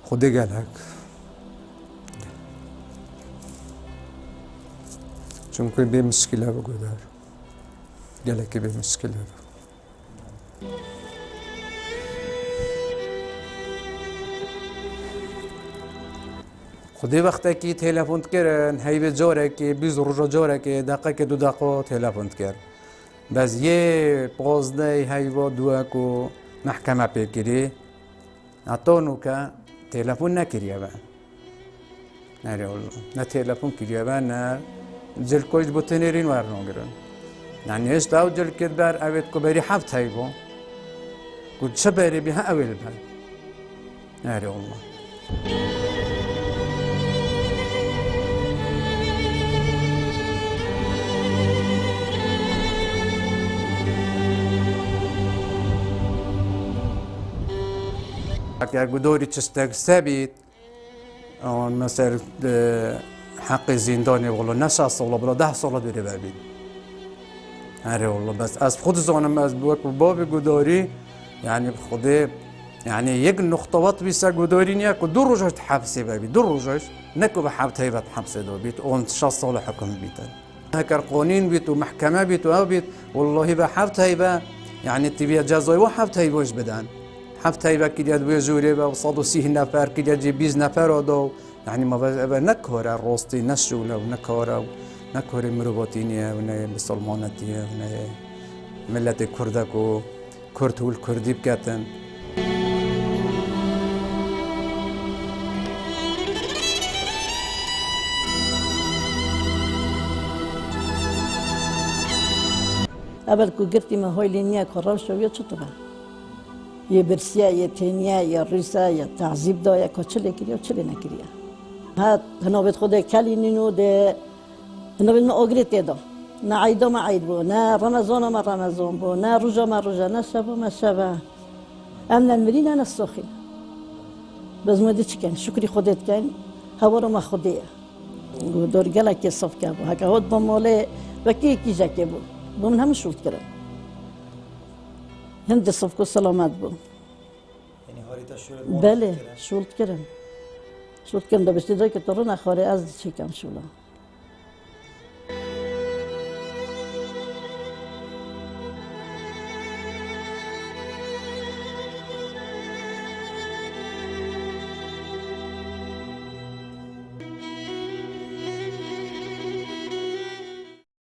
خودی گلک چون که به مشکله بگذار گلکی به مشکله خودی وقتی که تلفن کردن هی به جوره که 20 روز جوره که دقیقه که 2 دقیقه تلفن کرد بس یه 15 هی و 2 کو محکمه پیگیری اتونو که تلفن نکریه با نه والله نه تلفن کریه با نه جل کویش بتنیرین ورنگرن یعنی است او جل کد بر اوید کو بری حفت هی با کد چه بری بها اول با نه والله اگر گداری چستک ثابت آن مثلا حق زندانی والله نه 60 سال بلا 10 سال بره ببین آره والله بس از خود زانم از باب گداری یعنی خود یعنی یک نقطه بیسته گداری نیا که 2 روزش حبس ببین 2 روزش نکو به حبس هیبت حبس دو بیت اون 60 سال حکم بیتن هکر قانون بیت و محکمه بیت و او بیت والله به حبس هیبت یعنی تبی جزای و حبس هیبتش بدن حبس هیبت کلیت بی زوری و 130 نفر کلیت جی 20 نفر آدو یعنی ما به نکاره راستی نشونه و نکاره نکاره مرواتینیه و نه مسلمانتیه و نه ملت کردک و کرد و کردی بکتن اول کو گرتی ما های لینیا کارا شویه چطوره یه برسیه یه تینیه یا ریسه یا تعذیب دایا که چله کریه و چله نکریه ها هنوبت خود کلی نینو ده هنوبت ما آگریت دا نه عیدا ما عید بو نه رمضان ما رمضان بو نه روزا ما روزا نه شبا ما شبا امن المرین انا السخن بس ما دیچ کن شکری خودت کن هوا رو ما خودیه دور گله که صف که بو هکه هود با ماله و کی جاکه بو با من همه شورت کردم هند صف کو سلامت بو یعنی هاریتا شورت بله شورت کردم شورت کردم بسته دای که تو رو نخواره از چی کم شولا